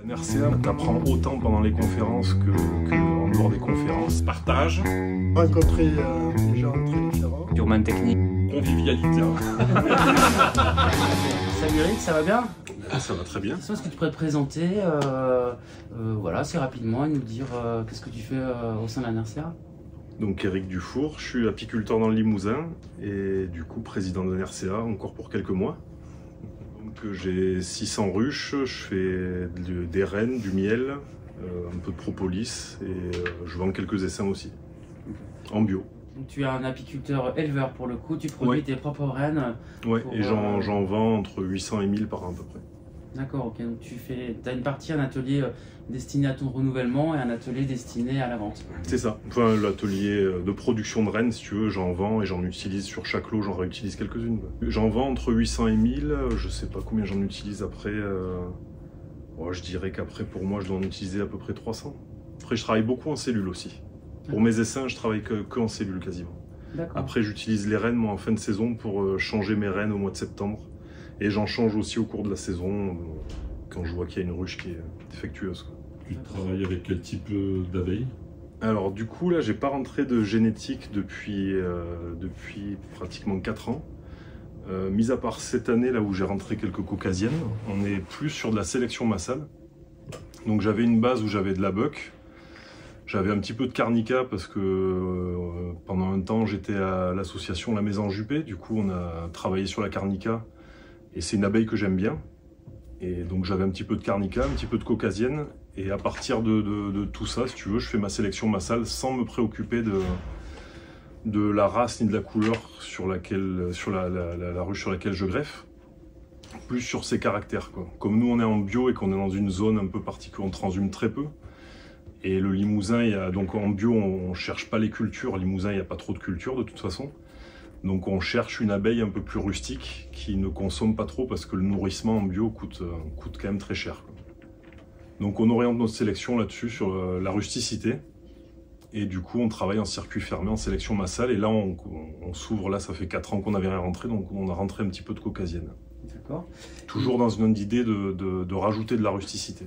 NRCA, t'apprends autant pendant les conférences qu'en dehors des conférences. Partage. Rencontrer des gens très différents. Human technique. Convivialité. Salut Eric, ça va bien? Ça va très bien. Est-ce que tu pourrais te présenter voilà, assez rapidement et nous dire qu'est-ce que tu fais au sein de la NRCA? Donc Eric Dufour, je suis apiculteur dans le Limousin et du coup président de NRCA encore pour quelques mois. Donc j'ai 600 ruches, je fais des rennes, du miel, un peu de propolis et je vends quelques essaims aussi, en bio. Donc, tu es un apiculteur éleveur pour le coup, tu produis tes propres rennes. Ouais, et j'en vends entre 800 et 1000 par an à peu près. D'accord, ok. Donc tu as une partie, un atelier destiné à ton renouvellement et un atelier destiné à la vente. C'est ça. Enfin, l'atelier de production de rennes, si tu veux, j'en vends et j'en utilise sur chaque lot, j'en réutilise quelques-unes. J'en vends entre 800 et 1000, je sais pas combien j'en utilise après. Je dirais qu'après, pour moi, je dois en utiliser à peu près 300. Après, je travaille beaucoup en cellule aussi. Pour mes essaims, je travaille que en cellule quasiment. Après, j'utilise les rennes, moi, en fin de saison pour changer mes rennes au mois de septembre. Et j'en change aussi au cours de la saison, quand je vois qu'il y a une ruche qui est défectueuse. Tu travailles avec quel type d'abeilles? Alors du coup, là, j'ai pas rentré de génétique depuis pratiquement 4 ans. Mis à part cette année, là où j'ai rentré quelques caucasiennes, on est plus sur de la sélection massale. Donc j'avais une base où j'avais de la buck. J'avais un petit peu de carnica parce que pendant un temps, j'étais à l'association La Maison Juppé. Du coup, on a travaillé sur la carnica. Et c'est une abeille que j'aime bien. Et donc j'avais un petit peu de carnica, un petit peu de caucasienne. Et à partir de tout ça, si tu veux, je fais ma sélection massale sans me préoccuper de la race ni de la couleur sur la ruche sur laquelle je greffe. Plus sur ses caractères, quoi. Comme nous on est en bio et qu'on est dans une zone un peu particulière, on transhume très peu. Et le Limousin, donc en bio on ne cherche pas les cultures. Limousin, il n'y a pas trop de culture de toute façon. Donc on cherche une abeille un peu plus rustique qui ne consomme pas trop parce que le nourrissement en bio coûte quand même très cher, quoi. Donc on oriente notre sélection là-dessus sur la rusticité et du coup on travaille en circuit fermé, en sélection massale et là on s'ouvre, là ça fait 4 ans qu'on n'avait rien rentré donc on a rentré un petit peu de caucasienne. D'accord. Toujours dans une idée de rajouter de la rusticité.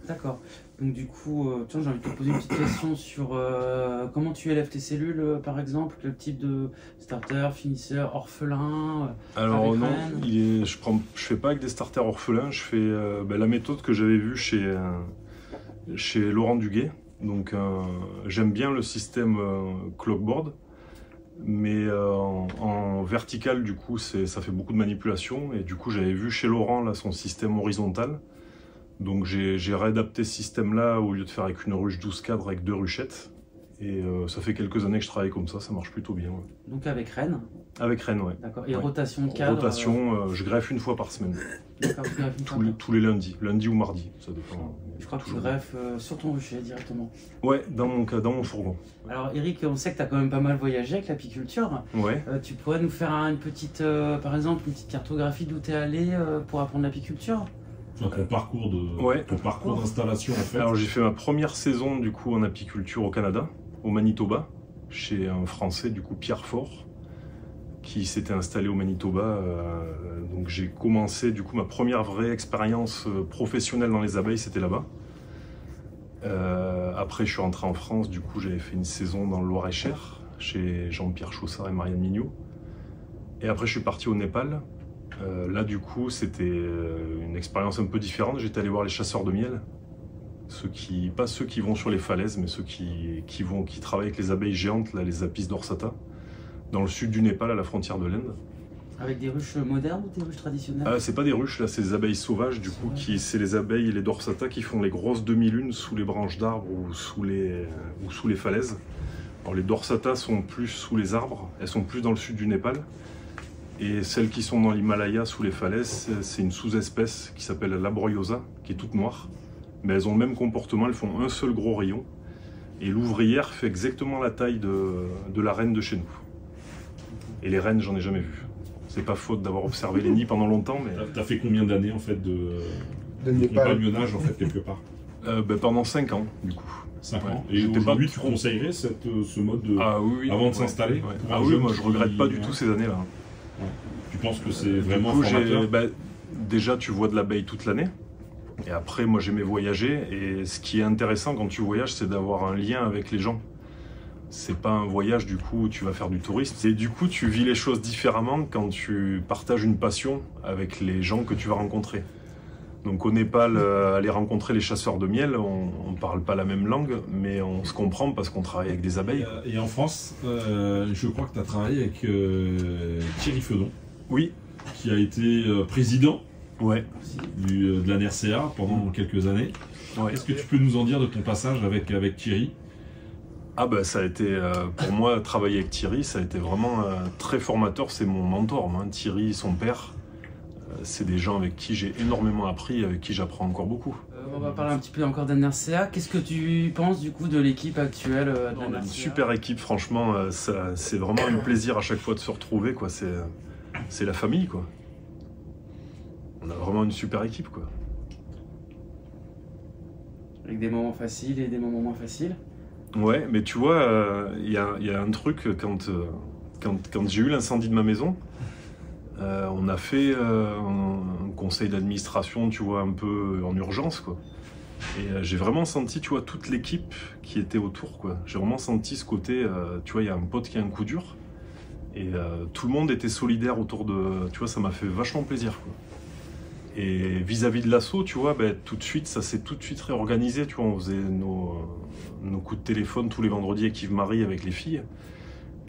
D'accord. Donc du coup, j'ai envie de te poser une petite question sur comment tu élèves tes cellules, par exemple, quel type de starter, finisseur, orphelin. Alors non, je fais pas avec des starters orphelins, je fais la méthode que j'avais vue chez Laurent Duguay. Donc j'aime bien le système clockboard, mais en vertical du coup ça fait beaucoup de manipulation et du coup j'avais vu chez Laurent là son système horizontal. Donc j'ai réadapté ce système-là au lieu de faire avec une ruche 12 cadres avec 2 ruchettes. Et ça fait quelques années que je travaille comme ça marche plutôt bien. Ouais. Donc avec rennes? Avec rennes, ouais. D'accord. Et rotation de cadre? Rotation, je greffe une fois par semaine. D'accord, tu greffes une fois tous les lundis, lundi ou mardi, ça dépend. Je crois que tu greffes sur ton rucher directement. Ouais, dans mon fourgon. Alors Eric, on sait que tu as quand même pas mal voyagé avec l'apiculture. Ouais. Tu pourrais nous faire une petite, par exemple, une petite cartographie d'où tu es allé pour apprendre l'apiculture? Ton parcours d'installation en fait. Alors j'ai fait ma première saison du coup en apiculture au Canada, au Manitoba, chez un Français du coup Pierre Fort, qui s'était installé au Manitoba. Donc j'ai commencé du coup ma première vraie expérience professionnelle dans les abeilles, c'était là-bas. Après je suis rentré en France, du coup j'avais fait une saison dans le Loir-et-Cher, chez Jean-Pierre Chaussard et Marianne Mignot. Et après je suis parti au Népal. Là du coup c'était une expérience un peu différente, j'étais allé voir les chasseurs de miel, pas ceux qui vont sur les falaises, mais ceux qui travaillent avec les abeilles géantes, là, les Apis dorsata, dans le sud du Népal à la frontière de l'Inde. Avec des ruches modernes ou des ruches traditionnelles? C'est pas des ruches, là c'est des abeilles sauvages du coup, c'est les abeilles et les dorsata qui font les grosses demi-lunes sous les branches d'arbres ou sous les falaises. Alors les dorsata sont plus sous les arbres, elles sont plus dans le sud du Népal. Et celles qui sont dans l'Himalaya sous les falaises, c'est une sous-espèce qui s'appelle la Labriosa, qui est toute noire. Mais elles ont le même comportement, elles font un seul gros rayon. Et l'ouvrière fait exactement la taille de la reine de chez nous. Et les reines, j'en ai jamais vu. C'est pas faute d'avoir observé les nids pendant longtemps, mais... T'as fait combien d'années en fait de compagnonnage en fait quelque part? Pendant 5 ans du coup. 5 ans. Et aujourd'hui tu conseillerais ce mode avant de s'installer? Ah oui, moi je regrette pas du tout ces années-là. Ouais. Tu penses que c'est vraiment formateur? Déjà, tu vois de l'abeille toute l'année. Et après, moi j'aimais voyager, et ce qui est intéressant quand tu voyages, c'est d'avoir un lien avec les gens. C'est pas un voyage du coup où tu vas faire du tourisme, et du coup tu vis les choses différemment quand tu partages une passion avec les gens que tu vas rencontrer. Donc au Népal, aller rencontrer les chasseurs de miel, on parle pas la même langue, mais on se comprend parce qu'on travaille avec des abeilles. Et en France, je crois que tu as travaillé avec Thierry Fedon. Oui. Qui a été président de la NRCA pendant quelques années. Ouais. Qu'est-ce que tu peux nous en dire de ton passage avec Thierry? Ah bah ça a été, pour moi, travailler avec Thierry, ça a été vraiment très formateur. C'est mon mentor, hein. Thierry, son père, c'est des gens avec qui j'ai énormément appris, avec qui j'apprends encore beaucoup. On va parler un petit peu encore d'NRCA. Qu'est-ce que tu penses du coup de l'équipe actuelle de On a NRCA? une super équipe, franchement, c'est vraiment un plaisir à chaque fois de se retrouver, quoi. C'est la famille, quoi. On a vraiment une super équipe, quoi. Avec des moments faciles et des moments moins faciles. Ouais, mais tu vois, il y a un truc, quand j'ai eu l'incendie de ma maison, on a fait un conseil d'administration, tu vois, un peu en urgence, quoi. Et j'ai vraiment senti, tu vois, toute l'équipe qui était autour, quoi. J'ai vraiment senti ce côté, tu vois, il y a un pote qui a un coup dur, et tout le monde était solidaire autour de... Tu vois, ça m'a fait vachement plaisir, quoi. Et vis-à-vis de l'assaut, tu vois, ben, tout de suite, ça s'est tout de suite réorganisé. Tu vois, on faisait nos coups de téléphone tous les vendredis avec Yves-Marie, avec les filles.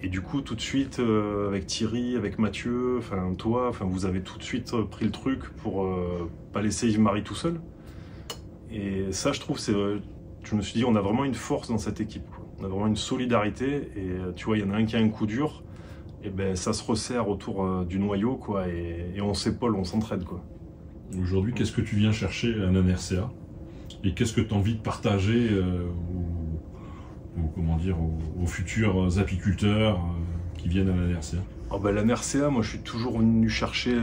Et du coup, tout de suite, avec Thierry, avec Mathieu, enfin toi, vous avez tout de suite pris le truc pour pas laisser Yves-Marie tout seul. Et ça, je trouve, je me suis dit, on a vraiment une force dans cette équipe, quoi. On a vraiment une solidarité. Et tu vois, il y en a un qui a un coup dur, et ben ça se resserre autour du noyau, quoi. Et on s'épaule, on s'entraide, quoi. Aujourd'hui, qu'est-ce que tu viens chercher à la NRCA? Et qu'est-ce que tu as envie de partager aux futurs apiculteurs qui viennent à la NRCA? Oh ben, la NRCA, moi je suis toujours venu chercher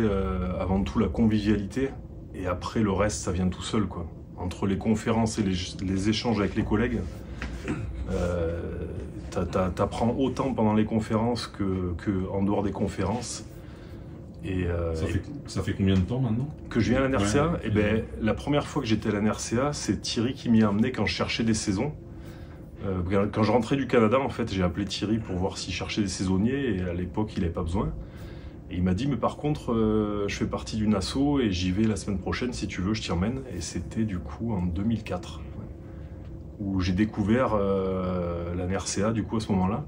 avant tout la convivialité, et après le reste ça vient tout seul, quoi. Entre les conférences et les échanges avec les collègues, t'apprends autant pendant les conférences que en dehors des conférences. Et ça fait combien de temps maintenant que je viens à la NRCA? Et ben, la première fois que j'étais à la NRCA, c'est Thierry qui m'y a amené quand je cherchais des saisons. Quand je rentrais du Canada, en fait, j'ai appelé Thierry pour voir s'il cherchait des saisonniers, et à l'époque, il n'avait pas besoin. Et il m'a dit, mais par contre, je fais partie d'une asso et j'y vais la semaine prochaine, si tu veux, je t'y emmène. Et c'était du coup en 2004, où j'ai découvert la NRCA, du coup, à ce moment-là.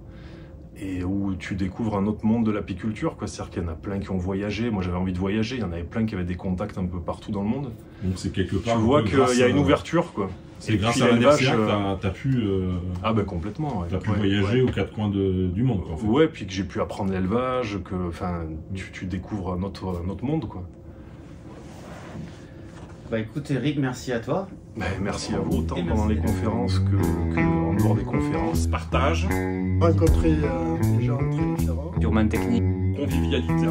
Et où tu découvres un autre monde de l'apiculture, quoi. C'est-à-dire qu'il y en a plein qui ont voyagé. Moi, j'avais envie de voyager. Il y en avait plein qui avaient des contacts un peu partout dans le monde. Donc, c'est quelque part. Tu vois qu'il y a une ouverture, quoi. C'est grâce à la NRCA que tu as pu. Ah, ben complètement. Ouais. Tu as pu voyager aux quatre coins du monde, quoi, en fait. Ouais, puis que j'ai pu apprendre l'élevage, que tu découvres un autre monde, quoi. Bah écoute, Eric, merci à toi. Ben, merci à vous, autant pendant les conférences que en dehors des conférences. Partage. Rencontrer des gens très différents. Durman Technique. Convivialité.